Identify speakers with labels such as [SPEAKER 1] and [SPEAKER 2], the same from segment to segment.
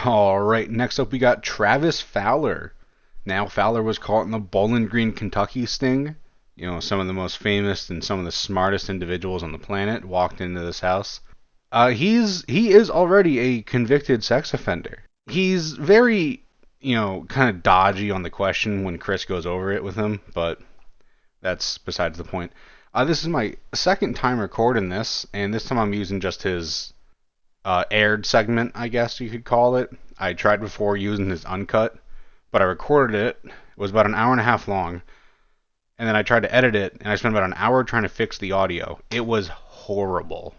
[SPEAKER 1] All right, next up we got Travis Fowler. Now, Fowler was caught in the Bowling Green, Kentucky sting. You know, some of the most famous and some of the smartest individuals on the planet walked into this house. He is already a convicted sex offender. He's very, kind of dodgy on the question when Chris goes over it with him, but that's besides the point. This is my second time recording this, and this time I'm using just his aired segment, I guess you could call it. I tried before using his uncut, but I recorded it. It was about an hour and a half long, and then I tried to edit it, and I spent about an hour trying to fix the audio. It was horrible.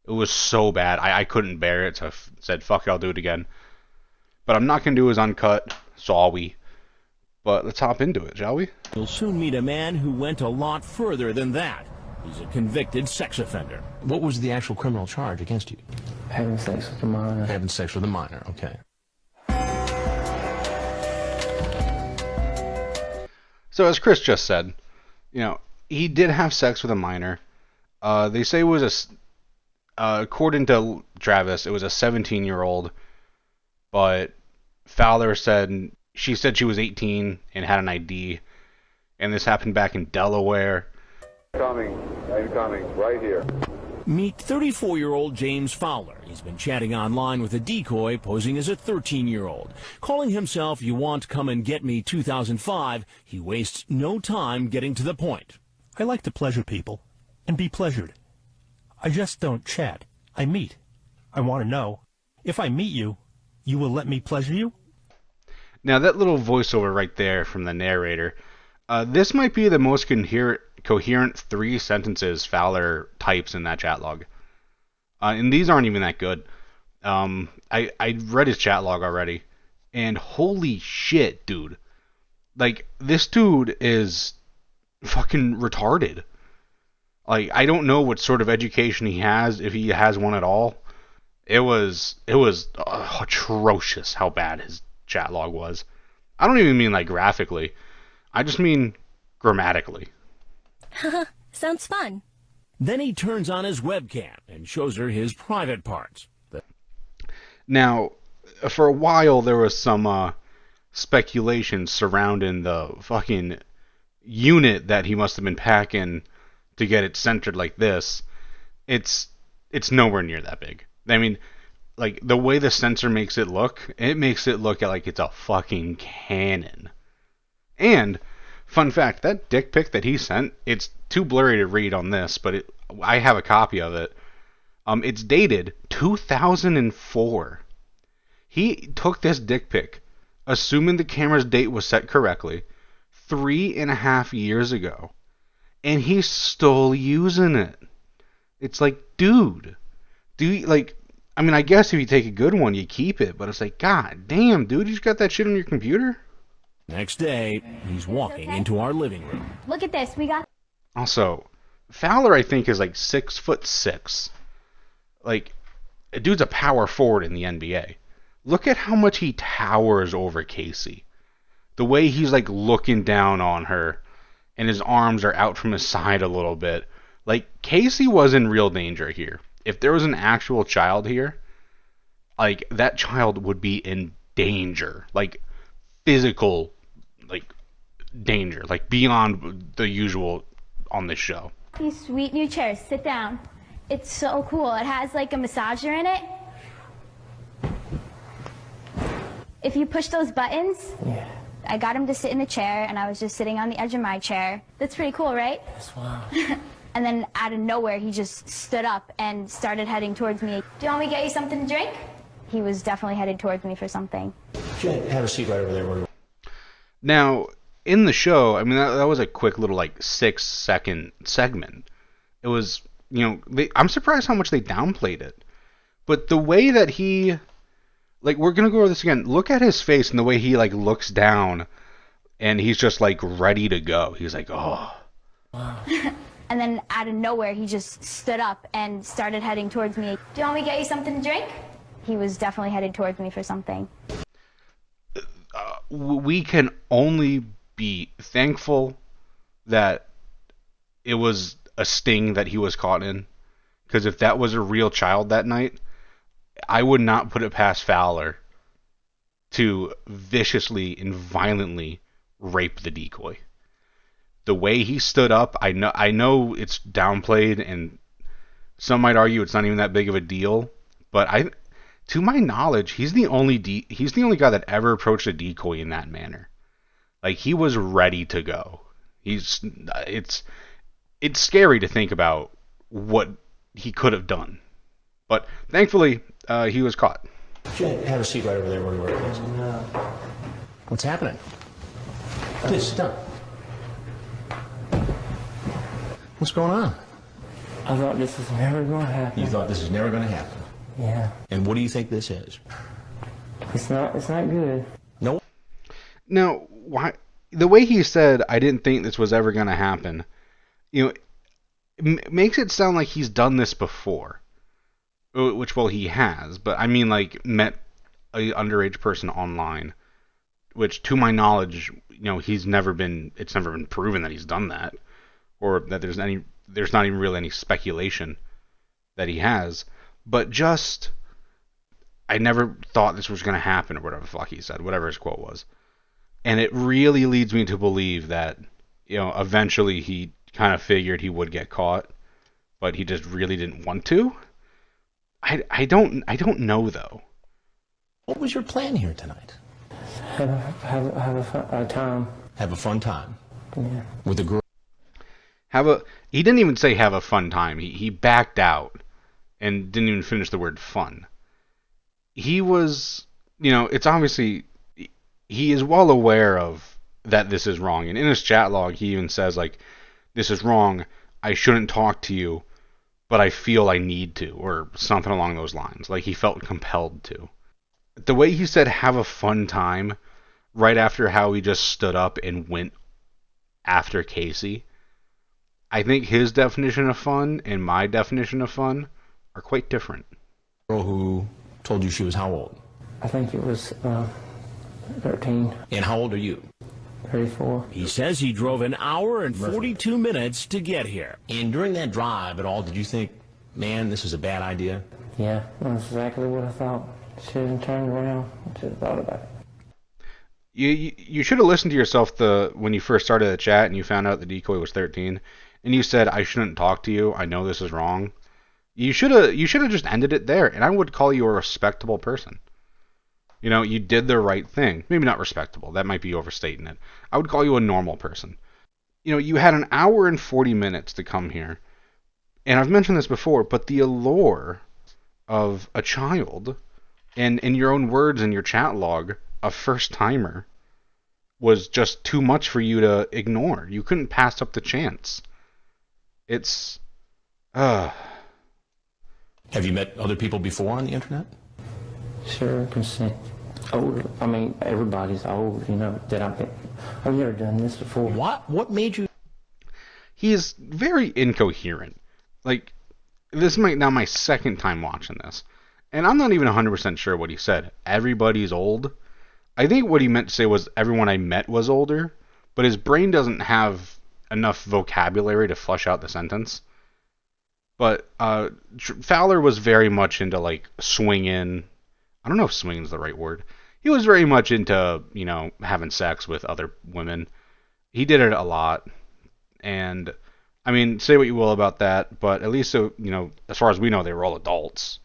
[SPEAKER 1] It was so bad. I couldn't bear it, so I said, fuck it, I'll do it again. But I'm not going to do his uncut, shall we? But let's hop into it, shall we?
[SPEAKER 2] You'll soon meet a man who went a lot further than that. He's a convicted sex offender.
[SPEAKER 3] What was the actual criminal charge against you?
[SPEAKER 4] Having sex with a minor.
[SPEAKER 3] Having sex with a minor, okay.
[SPEAKER 1] So as Chris just said, he did have sex with a minor. They say it was according to Travis, it was a 17-year-old, but Fowler said she was 18 and had an ID, and this happened back in Delaware.
[SPEAKER 5] Incoming, right here.
[SPEAKER 2] Meet 34-year-old James Fowler. He's been chatting online with a decoy posing as a 13-year-old. Calling himself You Want Come and Get Me 2005, he wastes no time getting to the point.
[SPEAKER 6] I like to pleasure people and be pleasured. I just don't chat. I meet. I want to know, if I meet you, you will let me pleasure you?
[SPEAKER 1] Now that little voiceover right there from the narrator, this might be the most coherent 3 sentences Fowler types in that chat log. And these aren't even that good. I read his chat log already, and holy shit, dude. Like, this dude is fucking retarded. Like, I don't know what sort of education he has, if he has one at all. It was atrocious how bad his chat log was. I don't even mean like graphically. I just mean grammatically.
[SPEAKER 7] Sounds fun.
[SPEAKER 2] Then he turns on his webcam and shows her his private parts.
[SPEAKER 1] Now, for a while there was some speculation surrounding the fucking unit that he must have been packing to get it centered like this. It's nowhere near that big. I mean, like, the way the sensor makes it look like it's a fucking cannon. And fun fact, that dick pic that he sent, it's too blurry to read on this, but I have a copy of it. It's dated 2004. He took this dick pic, assuming the camera's date was set correctly, 3.5 years ago. And he's still using it. It's like, dude, I guess if you take a good one, you keep it, but it's like, god damn, dude, you just got that shit on your computer?
[SPEAKER 2] Next day, he's walking into our living room.
[SPEAKER 7] Look at this. We got...
[SPEAKER 1] Also, Fowler, I think, is like 6'6". Like, a dude's a power forward in the NBA. Look at how much he towers over Casey. The way he's, like, looking down on her, and his arms are out from his side a little bit. Like, Casey was in real danger here. If there was an actual child here, like, that child would be in danger. Like, physical, like, danger. Like, beyond the usual on this show.
[SPEAKER 7] These sweet new chairs. Sit down. It's so cool. It has, like, a massager in it. If you push those buttons...
[SPEAKER 4] Yeah.
[SPEAKER 7] I got him to sit in the chair, and I was just sitting on the edge of my chair. That's pretty cool, right?
[SPEAKER 4] Yes, wow.
[SPEAKER 7] And then out of nowhere, he just stood up and started heading towards me. Do you want me to get you something to drink? He was definitely headed towards me for something.
[SPEAKER 3] Have a seat right over there.
[SPEAKER 1] Now, in the show, I mean, that was a quick little, like, 6-second segment. It was, I'm surprised how much they downplayed it. But the way that he... Like, we're going to go over this again. Look at his face and the way he, like, looks down. And he's just, like, ready to go. He's like, oh.
[SPEAKER 7] Wow. And then out of nowhere, he just stood up and started heading towards me. Do you want me to get you something to drink? He was definitely headed towards me for something.
[SPEAKER 1] We can only be thankful that it was a sting that he was caught in. Because if that was a real child that night... I would not put it past Fowler to viciously and violently rape the decoy. The way he stood up, I know it's downplayed, and some might argue it's not even that big of a deal, but to my knowledge, he's the only guy that ever approached a decoy in that manner. Like, he was ready to go. It's scary to think about what he could have done, but thankfully he was caught.
[SPEAKER 3] Have a seat right over there where you were, please.
[SPEAKER 4] No.
[SPEAKER 3] What's happening? Please, sit down. What's going on?
[SPEAKER 4] I thought this was never going to happen.
[SPEAKER 3] You thought this is never going to happen.
[SPEAKER 4] Yeah.
[SPEAKER 3] And what do you think this is?
[SPEAKER 4] It's not good.
[SPEAKER 3] No.
[SPEAKER 1] Now, why? The way he said, "I didn't think this was ever going to happen," it makes it sound like he's done this before. Which, well, he has, but I mean, like, met a underage person online, which, to my knowledge, it's never been proven that he's done that, or that there's not even really any speculation that he has. But I never thought this was going to happen, or whatever the fuck he said, whatever his quote was. And it really leads me to believe that, eventually he kind of figured he would get caught, but he just really didn't want to. I don't know, though.
[SPEAKER 3] What was your plan here tonight?
[SPEAKER 4] Have a time.
[SPEAKER 3] Have a fun time.
[SPEAKER 4] Yeah.
[SPEAKER 3] With a girl.
[SPEAKER 1] He didn't even say have a fun time. He backed out and didn't even finish the word fun. He was, it's obviously, he is well aware of that this is wrong. And in his chat log, he even says, like, this is wrong. I shouldn't talk to you, but I feel I need to, or something along those lines. Like, he felt compelled to. The way he said have a fun time right after how he just stood up and went after Casey, I think his definition of fun and my definition of fun are quite different.
[SPEAKER 3] Girl who told you she was how old?
[SPEAKER 4] I think it was 13.
[SPEAKER 3] And how old are you?
[SPEAKER 4] 34.
[SPEAKER 2] He says he drove an hour and 42 minutes to get here.
[SPEAKER 3] And during that drive at all, did you think, man, this is a bad idea?
[SPEAKER 4] Yeah, that's exactly what I thought. Should have turned around. Should have thought about it.
[SPEAKER 1] You should have listened to yourself when you first started the chat and you found out the decoy was 13, and you said, I shouldn't talk to you. I know this is wrong. You should have just ended it there, and I would call you a respectable person. You did the right thing. Maybe not respectable. That might be overstating it. I would call you a normal person. You had an hour and 40 minutes to come here. And I've mentioned this before, but the allure of a child, and in your own words in your chat log, a first-timer, was just too much for you to ignore. You couldn't pass up the chance. It's...
[SPEAKER 3] Have you met other people before on the internet?
[SPEAKER 4] Sure, consent. Old. I mean, everybody's old, that I've never done this before.
[SPEAKER 3] What made you?
[SPEAKER 1] He is very incoherent. Like, this is now my second time watching this, and I'm not even 100% sure what he said. Everybody's old. I think what he meant to say was everyone I met was older, but his brain doesn't have enough vocabulary to flush out the sentence. But Fowler was very much into, like, swinging. I don't know if swinging is the right word. He was very much into, having sex with other women. He did it a lot. And, I mean, say what you will about that, but at least, as far as we know, they were all adults.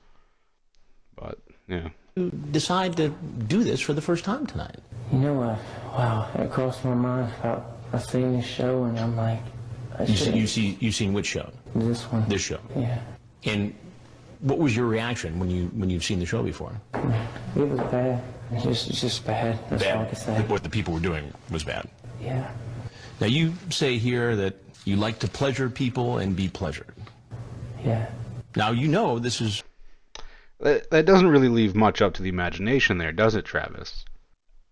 [SPEAKER 1] But, yeah.
[SPEAKER 3] You decide to do this for the first time tonight?
[SPEAKER 4] Wow, it crossed my mind about I seen this show, and I'm like,
[SPEAKER 3] You've seen which show?
[SPEAKER 4] This one.
[SPEAKER 3] This show.
[SPEAKER 4] Yeah.
[SPEAKER 3] And what was your reaction when you've seen the show before?
[SPEAKER 4] It was bad. It's just bad. That's all I can say.
[SPEAKER 3] What the people were doing was bad.
[SPEAKER 4] Yeah.
[SPEAKER 3] Now you say here that you like to pleasure people and be pleasured.
[SPEAKER 4] Yeah.
[SPEAKER 3] Now this is...
[SPEAKER 1] That doesn't really leave much up to the imagination there, does it, Travis?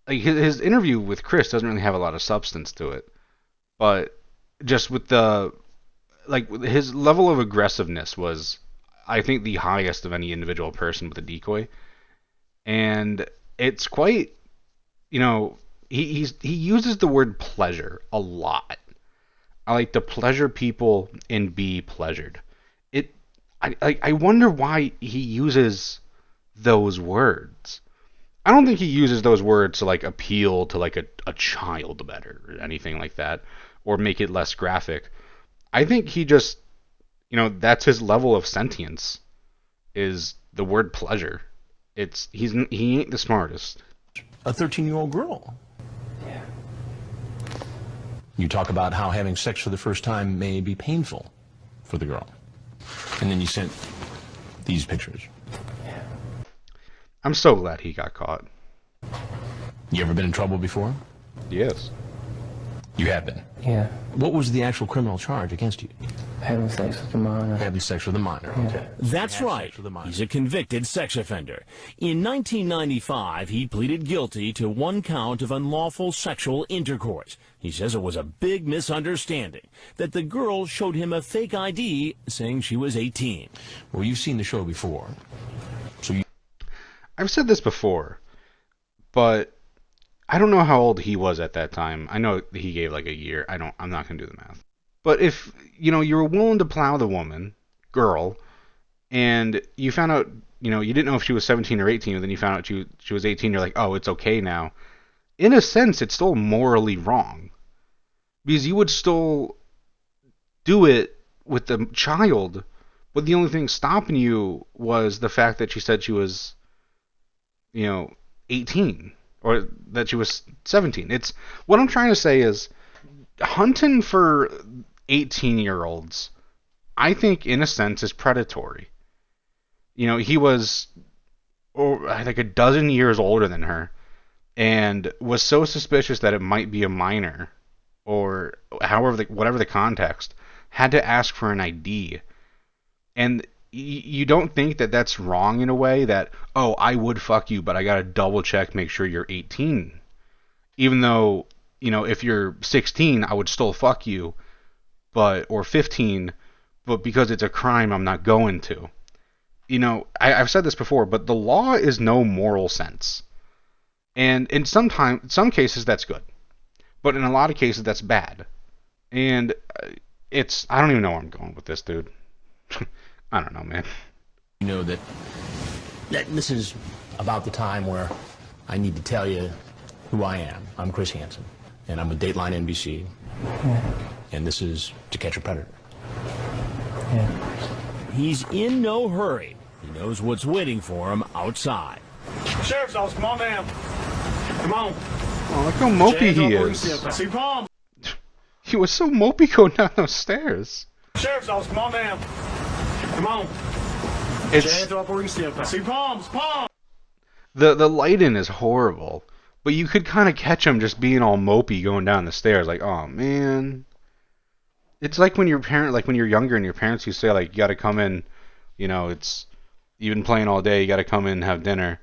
[SPEAKER 1] Like, his interview with Chris doesn't really have a lot of substance to it. But just with his level of aggressiveness was, I think, the highest of any individual person with a decoy. And it's quite, he uses the word pleasure a lot. I like to pleasure people and be pleasured. I wonder why he uses those words. I don't think he uses those words to like appeal to like a child better or anything like that, or make it less graphic. I think he just, that's his level of sentience, is the word pleasure. He ain't the smartest.
[SPEAKER 3] A 13-year-old girl.
[SPEAKER 4] Yeah.
[SPEAKER 3] You talk about how having sex for the first time may be painful for the girl. And then you sent these pictures.
[SPEAKER 1] I'm so glad he got caught.
[SPEAKER 3] You ever been in trouble before?
[SPEAKER 1] Yes.
[SPEAKER 3] You have been.
[SPEAKER 4] Yeah.
[SPEAKER 3] What was the actual criminal charge against you?
[SPEAKER 4] Having sex with a minor.
[SPEAKER 3] Having sex with a minor. Okay.
[SPEAKER 2] That's right. He's a convicted sex offender. In 1995, he pleaded guilty to 1 count of unlawful sexual intercourse. He says it was a big misunderstanding, that the girl showed him a fake ID saying she was 18.
[SPEAKER 3] Well, you've seen the show before. So you...
[SPEAKER 1] I've said this before, but I don't know how old he was at that time. I know he gave like a year. I'm not going to do the math. But if, you were willing to plow the girl, and you found out, you didn't know if she was 17 or 18, and then you found out she was 18, you're like, oh, it's okay now. In a sense, it's still morally wrong. Because you would still do it with the child, but the only thing stopping you was the fact that she said she was, 18, or that she was 17. What I'm trying to say is, hunting for 18-year-olds, I think, in a sense, is predatory. He was like a dozen years older than her, and was so suspicious that it might be a minor, or whatever the context, had to ask for an ID. And you don't think that that's wrong in a way that, oh, I would fuck you, but I gotta double check, make sure you're 18. Even though, if you're 16, I would still fuck you, or 15, but because it's a crime, I'm not going to. I've said this before, but the law is no moral sense. And in some cases, that's good. But in a lot of cases, that's bad. And I don't even know where I'm going with this, dude. I don't know, man.
[SPEAKER 3] You know that this is about the time where I need to tell you who I am. I'm Chris Hansen, and I'm with Dateline NBC.
[SPEAKER 4] Yeah.
[SPEAKER 3] And this is To Catch a Predator.
[SPEAKER 4] Yeah.
[SPEAKER 2] He's in no hurry. He knows what's waiting for him outside.
[SPEAKER 5] Sheriff's office, come on down. Come on.
[SPEAKER 1] Oh, look how mopey he is.
[SPEAKER 5] See palms.
[SPEAKER 1] He was so mopey going down those stairs.
[SPEAKER 5] Sheriff's office, come on down. Come on.
[SPEAKER 1] It's
[SPEAKER 5] up where you see palms, palms.
[SPEAKER 1] the lighting is horrible, but you could kind of catch him just being all mopey going down the stairs. Like, oh man, it's like when you're younger and your parents used to say like, you got to come in, it's you've been playing all day, you got to come in and have dinner,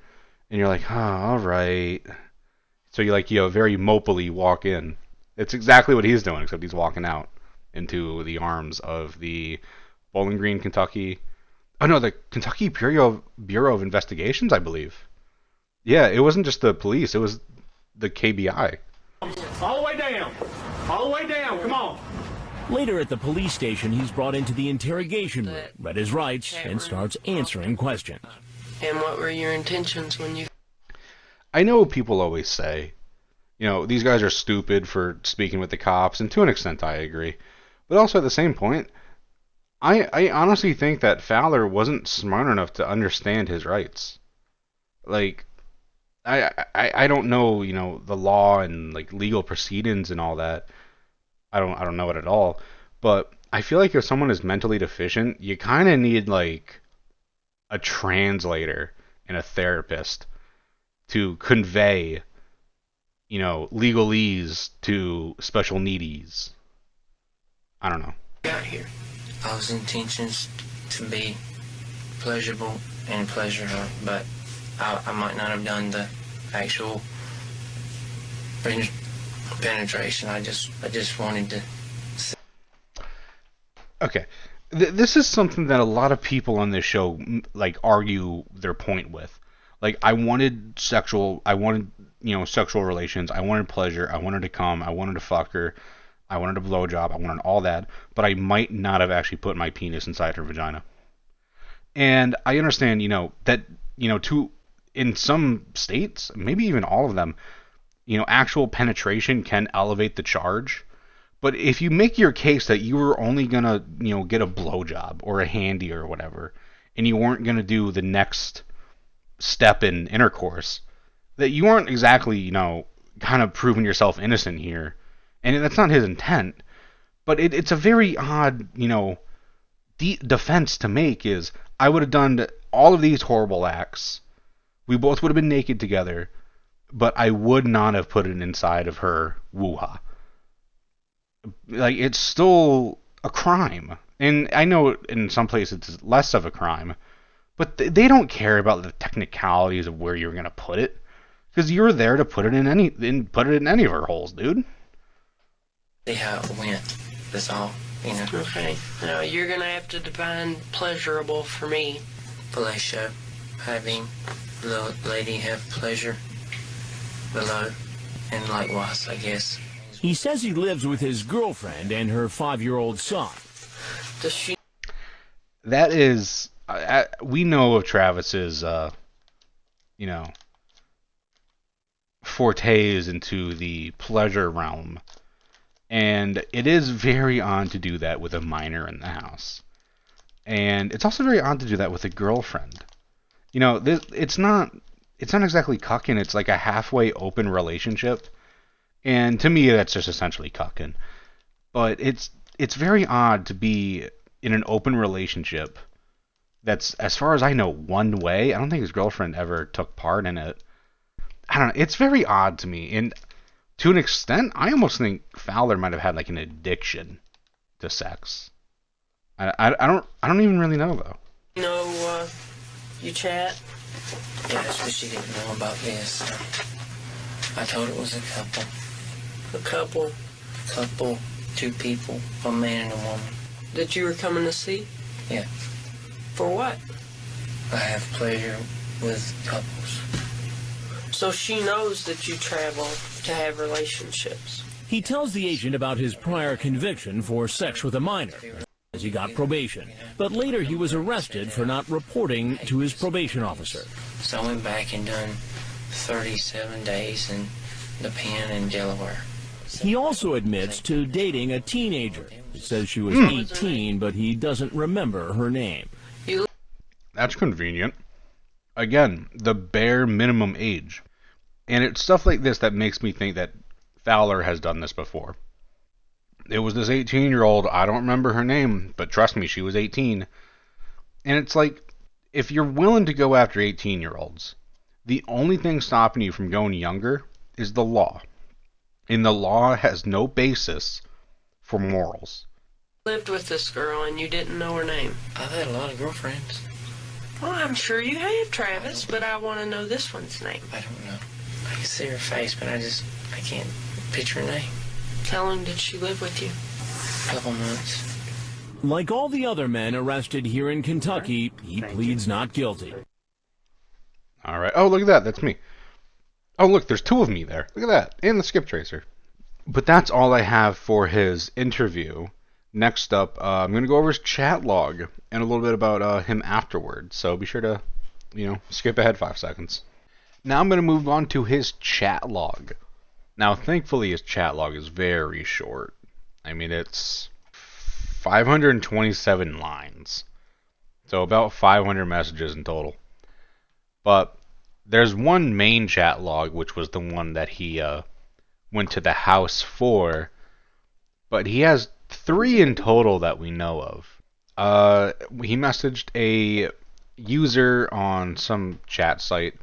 [SPEAKER 1] and you're like, oh, all right. So you very mopily walk in. It's exactly what he's doing, except he's walking out into the arms of the Bowling Green, Kentucky. Oh no, the Kentucky Bureau of Investigations, I believe. Yeah, it wasn't just the police; it was the KBI.
[SPEAKER 5] All the way down. All the way down. Come on.
[SPEAKER 2] Later at the police station, he's brought into the interrogation room, read his rights, and starts answering questions.
[SPEAKER 8] And what were your intentions when you...
[SPEAKER 1] I know people always say, these guys are stupid for speaking with the cops, and to an extent I agree. But also at the same point, I honestly think that Fowler wasn't smart enough to understand his rights. Like, I don't know, the law and like legal proceedings and all that. I don't know it at all. But I feel like if someone is mentally deficient, you kind of need like a translator and a therapist to convey, legalese to special needies. I don't know.
[SPEAKER 8] got here? I was intentions to be pleasurable and pleasure her, but I might not have done the actual penetration. I just wanted to.
[SPEAKER 1] Okay, this is something that a lot of people on this show like argue their point with. Like, I wanted sexual relations. I wanted pleasure. I wanted to come. I wanted to fuck her. I wanted a blowjob. I wanted all that, but I might not have actually put my penis inside her vagina. And I understand, that, in some states, maybe even all of them, actual penetration can elevate the charge. But if you make your case that you were only gonna, get a blowjob or a handy or whatever, and you weren't gonna do the next step in intercourse, that you aren't exactly, kind of proving yourself innocent here. And that's not his intent. But it's a very odd, defense to make is, I would have done all of these horrible acts. We both would have been naked together, but I would not have put it inside of her woo-ha. Like, it's still a crime. And I know in some places it's less of a crime, but they don't care about the technicalities of where you're going to put it. Because you're there to put it in any of her holes, dude.
[SPEAKER 8] See how it went. That's all,
[SPEAKER 9] Okay. Now you're gonna have to define pleasurable for me.
[SPEAKER 8] Pleasure. Having the lady have pleasure below. And likewise, I guess.
[SPEAKER 2] He says he lives with his girlfriend and her 5-year-old son.
[SPEAKER 9] Does she?
[SPEAKER 1] That is, we know of Travis's, fortes into the pleasure realm. And it is very odd to do that with a minor in the house. And it's also very odd to do that with a girlfriend. It's not exactly cucking. It's like a halfway open relationship. And to me, that's just essentially cucking. But it's very odd to be in an open relationship that's, as far as I know, one way. I don't think his girlfriend ever took part in it. I don't know. It's very odd to me. And to an extent, I almost think Fowler might have had like an addiction to sex. I don't even really know though.
[SPEAKER 9] You chat?
[SPEAKER 8] Yes, but she didn't know about this. I told her it was a couple.
[SPEAKER 9] A couple?
[SPEAKER 8] Couple, 2 people, a man and a woman.
[SPEAKER 9] That you were coming to see?
[SPEAKER 8] Yeah.
[SPEAKER 9] For what?
[SPEAKER 8] I have pleasure with couples.
[SPEAKER 9] So she knows that you travel to have relationships.
[SPEAKER 2] He tells the agent about his prior conviction for sex with a minor, as he got probation. But later he was arrested for not reporting to his probation officer.
[SPEAKER 8] So I went back and done 37 days in the pen in Delaware.
[SPEAKER 2] He also admits to dating a teenager. He says she was 18, but he doesn't remember her name.
[SPEAKER 1] That's convenient. Again, the bare minimum age. And it's stuff like this that makes me think that Fowler has done this before. It was this 18-year-old, I don't remember her name, but trust me, she was 18. And it's like, if you're willing to go after 18-year-olds, the only thing stopping you from going younger is the law. And the law has no basis for morals.
[SPEAKER 9] Lived with this girl and you didn't know her name.
[SPEAKER 8] I've had a lot of girlfriends.
[SPEAKER 9] Well, I'm sure you have, Travis, but I want to know this one's name.
[SPEAKER 8] I don't know. I can see her face, but I can't picture her name.
[SPEAKER 9] How long did she live with you?
[SPEAKER 8] A couple months.
[SPEAKER 2] Like all the other men arrested here in Kentucky, he pleads not guilty.
[SPEAKER 1] All right. Oh, look at that. That's me. Oh, look, there's 2 of me there. Look at that. And the skip tracer. But that's all I have for his interview. Next up, I'm going to go over his chat log and a little bit about him afterwards. So be sure to, skip ahead 5 seconds. Now I'm going to move on to his chat log. Now, thankfully, his chat log is very short. I mean, it's 527 lines. So about 500 messages in total. But there's one main chat log, which was the one that he went to the house for. But he has 3 in total that we know of. He messaged a user on some chat site,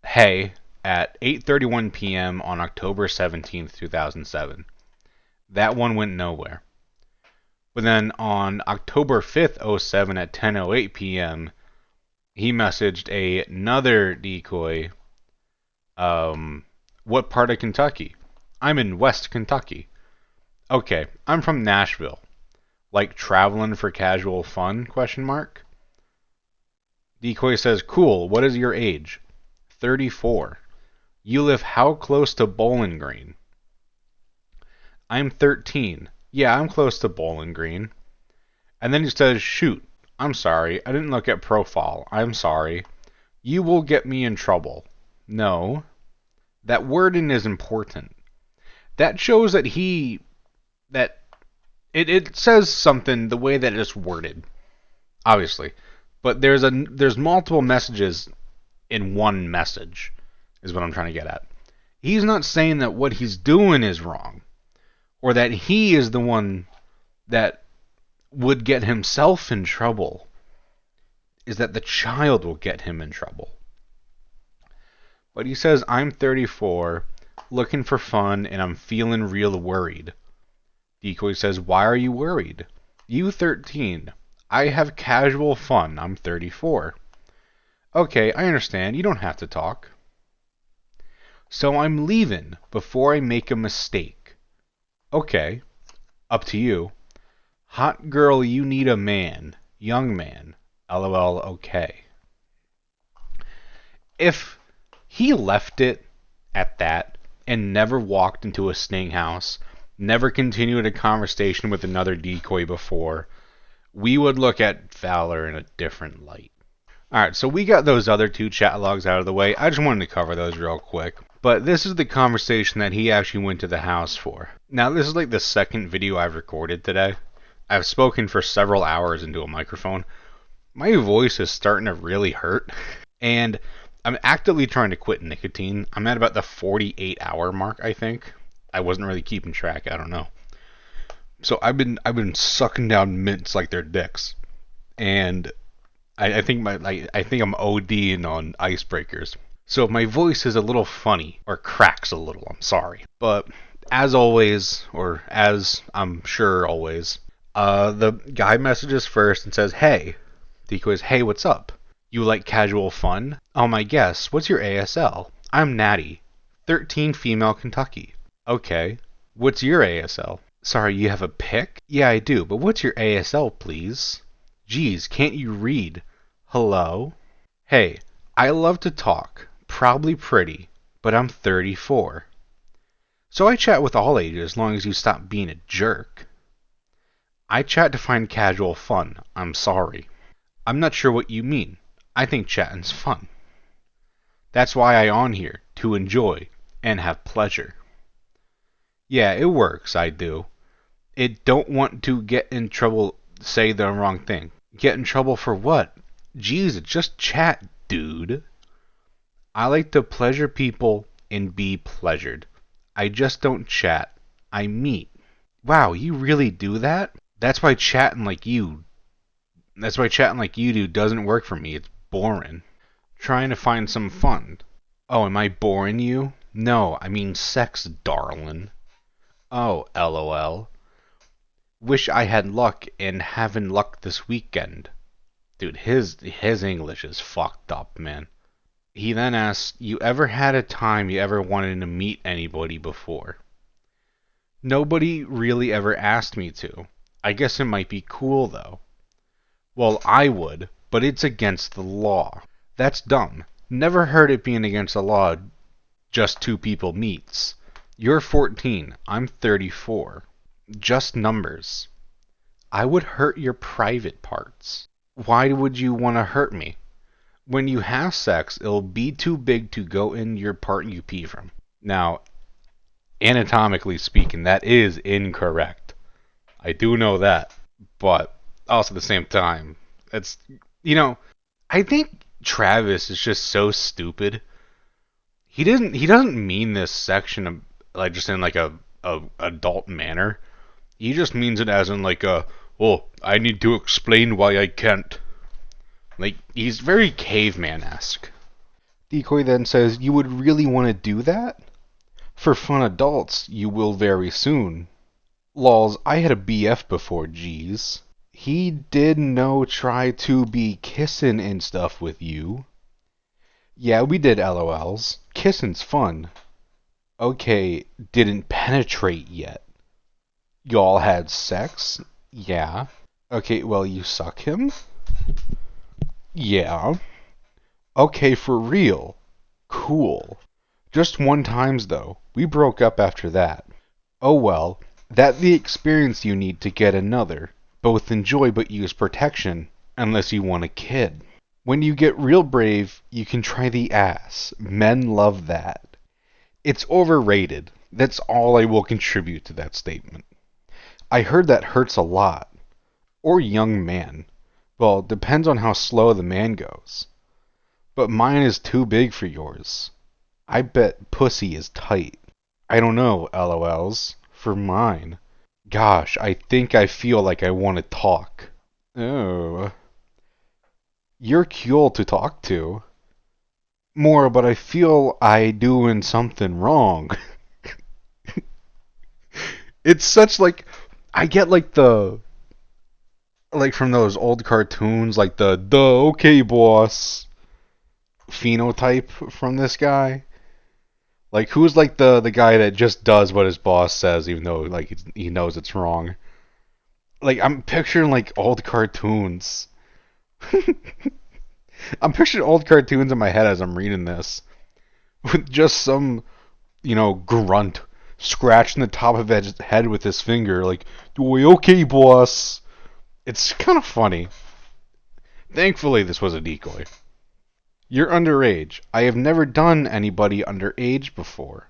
[SPEAKER 1] hey, at 8:31 p.m. on October 17th, 2007. That one went nowhere. But then on October 5th, 07 at 10:08 p.m., he messaged another decoy, what part of Kentucky? I'm in West Kentucky. Okay, I'm from Nashville. Like traveling for casual fun, ? Decoy says, cool, what is your age? 34. You live how close to Bowling Green? I'm 13. Yeah, I'm close to Bowling Green. And then he says, shoot, I'm sorry, I didn't look at profile. I'm sorry. You will get me in trouble. No. That wording is important. That shows that it says something the way that it's worded, obviously. But there's multiple messages in one message, is what I'm trying to get at. He's not saying that what he's doing is wrong, or that he is the one that would get himself in trouble. Is that the child will get him in trouble. But he says, I'm 34, looking for fun, and I'm feeling real worried. Decoy says, why are you worried? You 13. I have casual fun. I'm 34. Okay, I understand. You don't have to talk. So I'm leaving before I make a mistake. Okay, up to you. Hot girl, you need a man. Young man. LOL, okay. If he left it at that and never walked into a sting house, never continued a conversation with another decoy before, we would look at Fowler in a different light. Alright, so we got those other two chat logs out of the way. I just wanted to cover those real quick. But this is the conversation that he actually went to the house for. Now, this is like the second video I've recorded today. I've spoken for several hours into a microphone. My voice is starting to really hurt. And I'm actively trying to quit nicotine. I'm at about the 48-hour mark, I think. I wasn't really keeping track. I don't know. So I've been sucking down mints like they're dicks, and I think I think I'm ODing on icebreakers. So if my voice is a little funny or cracks a little, I'm sorry. But as always, or as I'm sure always, the guy messages first and says, "Hey," decoys, "Hey, what's up? You like casual fun? Oh my guess. What's your ASL? I'm Natty, 13, female, Kentucky. Okay. What's your ASL? Sorry, you have a pic? Yeah, I do, but what's your ASL, please? Geez, can't you read? Hello? Hey, I love to talk. Probably pretty, but I'm 34. So I chat with all ages as long as you stop being a jerk. I chat to find casual fun. I'm sorry. I'm not sure what you mean. I think chatting's fun. That's why I on here, to enjoy and have pleasure. Yeah, it works, I do. It don't want to get in trouble, say the wrong thing. Get in trouble for what? Jeez, just chat, dude. I like to pleasure people and be pleasured. I just don't chat. I meet. Wow, you really do that? That's why chatting like you do doesn't work for me. It's boring. Trying to find some fun. Oh, am I boring you? No, I mean sex, darling. Oh, LOL. Wish I had luck in having luck this weekend. Dude, his English is fucked up, man. He then asks, you ever had a time you ever wanted to meet anybody before? Nobody really ever asked me to. I guess it might be cool, though. Well, I would, but it's against the law. That's dumb. Never heard it being against the law just two people meets. You're 14. I'm 34. Just numbers. I would hurt your private parts. Why would you want to hurt me? When you have sex, it'll be too big to go in your part you pee from. Now, anatomically speaking, that is incorrect. I do know that. But also at the same time, it's, I think Travis is just so stupid. He doesn't mean this section of, like, just in like a adult manner. He just means it as in like I need to explain why I can't. Like, he's very caveman-esque. Decoy then says, you would really want to do that? For fun adults, you will very soon. Lols, I had a BF before, geez. He did no try to be kissing and stuff with you. Yeah, we did LOLs. Kissing's fun. Okay, didn't penetrate yet. Y'all had sex? Yeah. Okay, well, you suck him? Yeah. Okay, for real. Cool. Just one times, though. We broke up after that. Oh well, that the experience you need to get another. Both enjoy but use protection, unless you want a kid. When you get real brave, you can try the ass. Men love that. It's overrated. That's all I will contribute to that statement. I heard that hurts a lot. Or young man. Well, depends on how slow the man goes. But mine is too big for yours. I bet pussy is tight. I don't know, LOLs. For mine. Gosh, I think I feel like I want to talk. Oh. You're cool to talk to. More, but I feel I doing something wrong. It's such like I get like from those old cartoons, like the okay boss phenotype from this guy. Like who's like the guy that just does what his boss says even though like he knows it's wrong. Like I'm picturing like old cartoons. I'm picturing old cartoons in my head as I'm reading this with just some, grunt scratching the top of his head with his finger like, okay boss. It's kind of funny. Thankfully, this was a decoy. You're underage. I have never done anybody underage before.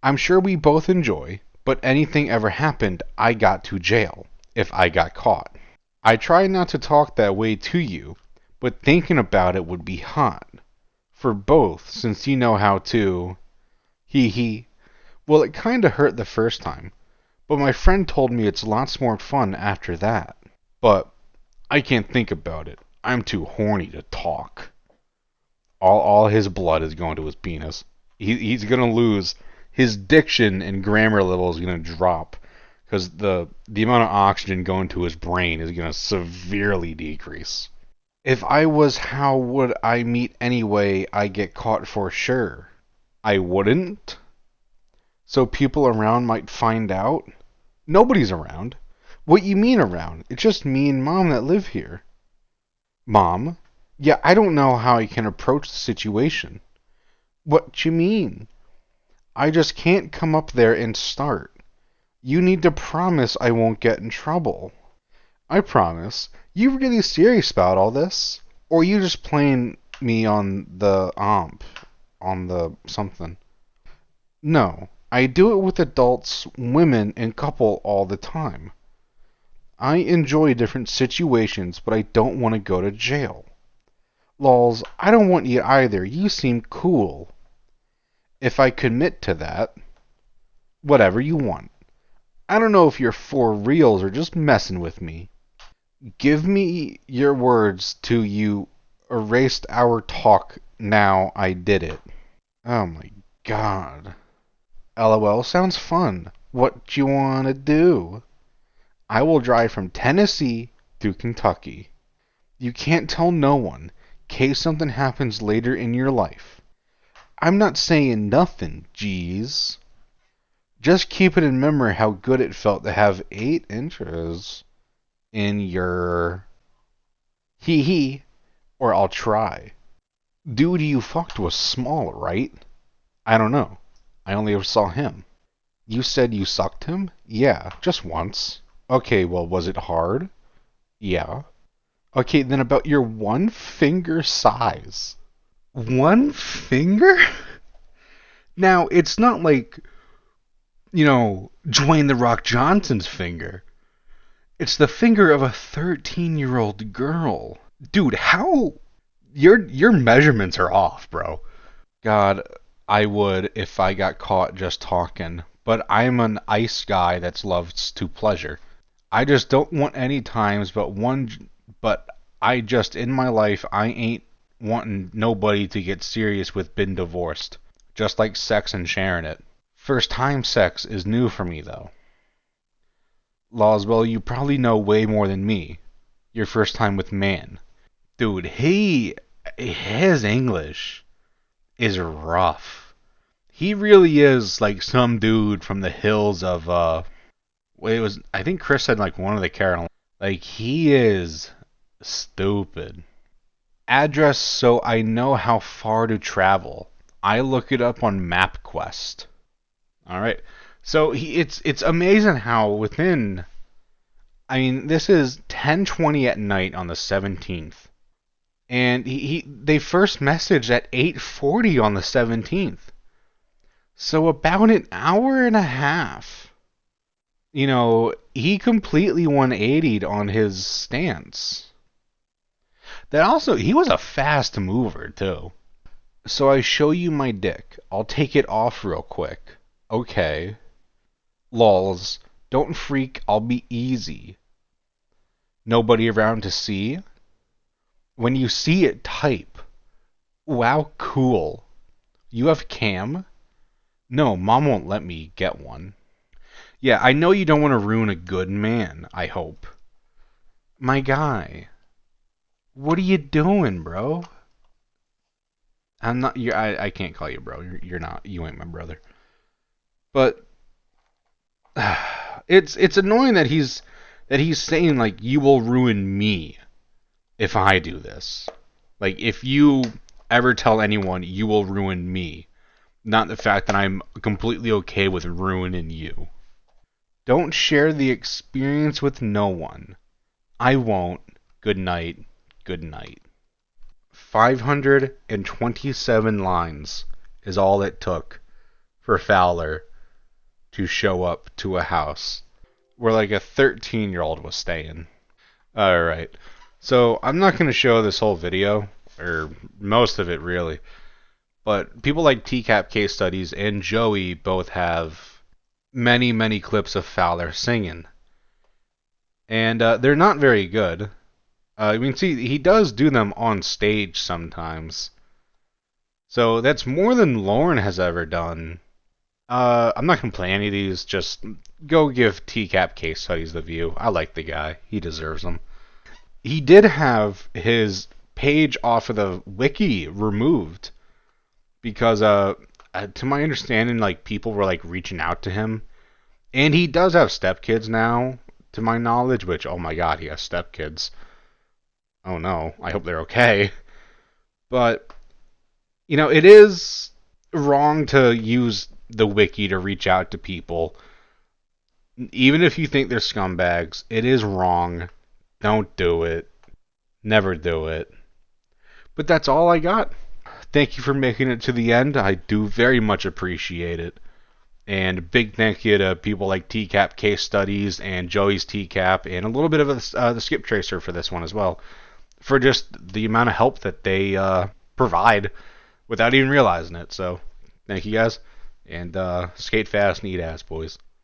[SPEAKER 1] I'm sure we both enjoy, but anything ever happened, I got to jail, if I got caught. I try not to talk that way to you, but thinking about it would be hot. For both, since you know how to... Hee hee. Well, it kinda hurt the first time, but my friend told me it's lots more fun after that. But I can't think about it. I'm too horny to talk. All his blood is going to his penis. He's gonna lose. His diction and grammar level is gonna drop because the amount of oxygen going to his brain is gonna severely decrease. If I was, how would I meet anyway? I get caught for sure. I wouldn't. So people around might find out. Nobody's around. What you mean around? It's just me and Mom that live here. Mom? Yeah, I don't know how I can approach the situation. What you mean? I just can't come up there and start. You need to promise I won't get in trouble. I promise. You really serious about all this? Or you just playing me on the something? No, I do it with adults, women, and couple all the time. I enjoy different situations, but I don't want to go to jail. Lols, I don't want you either. You seem cool. If I commit to that, whatever you want. I don't know if you're for reals or just messing with me. Give me your words to you erased our talk now I did it. Oh my god. LOL sounds fun. What you wanna do? I will drive from Tennessee to Kentucky. You can't tell no one, case something happens later in your life. I'm not saying nothing, jeez. Just keep it in memory how good it felt to have 8 inches in your hee, or I'll try. Dude you fucked was small, right? I don't know. I only ever saw him. You said you sucked him? Yeah, just once. Okay, well, was it hard? Yeah. Okay, then about your 1 finger size. 1 finger? Now, it's not like, Dwayne The Rock Johnson's finger. It's the finger of a 13-year-old girl. Dude, how... Your measurements are off, bro. God, I would if I got caught just talking. But I'm an ice guy that loves to pleasure. I just don't want any times but I just, in my life, I ain't wanting nobody to get serious with been divorced. Just like sex and sharing it. First time sex is new for me, though. Loswell, you probably know way more than me. Your first time with man. Dude, his English is rough. He really is like some dude from the hills of, I think Chris said like one of the Carolinas. Like, he is stupid. Address so I know how far to travel. I look it up on MapQuest. Alright. So it's amazing how within... I mean, this is 10:20 at night on the 17th. And they first messaged at 8:40 on the 17th. So about an hour and a half. You know, he completely 180'd on his stance. That also, he was a fast mover too. So I show you my dick. I'll take it off real quick. Okay. Lols. Don't freak, I'll be easy. Nobody around to see? When you see it, type. Wow, cool. You have cam? No, mom won't let me get one. Yeah, I know you don't want to ruin a good man, I hope. My guy. What are you doing, bro? I'm not. I can't call you bro. You're not. You ain't my brother. But it's annoying that he's saying like you will ruin me if I do this. Like if you ever tell anyone you will ruin me, not the fact that I'm completely okay with ruining you. Don't share the experience with no one. I won't. Good night. Good night. 527 lines is all it took for Fowler to show up to a house where like a 13-year-old was staying. Alright, so I'm not going to show this whole video, or most of it really, but people like TCAP Case Studies and Joey both have many, many clips of Fowler singing. And they're not very good. I mean, see, he does do them on stage sometimes. So that's more than Lauren has ever done. I'm not going to play any of these. Just go give TCAP Case Studies the view. I like the guy. He deserves them. He did have his page off of the wiki removed because, to my understanding, like people were like reaching out to him, and he does have stepkids now, to my knowledge. Which, oh my God, he has stepkids. Oh no, I hope they're okay. But, you know, it is wrong to use the wiki to reach out to people. Even if you think they're scumbags, it is wrong. Don't do it. Never do it. But that's all I got. Thank you for making it to the end. I do very much appreciate it. And big thank you to people like TCAP Case Studies and Joey's TCAP and a little bit of the Skip Tracer for this one as well, for just the amount of help that they provide without even realizing it. So, thank you guys, and skate fast and eat ass, boys.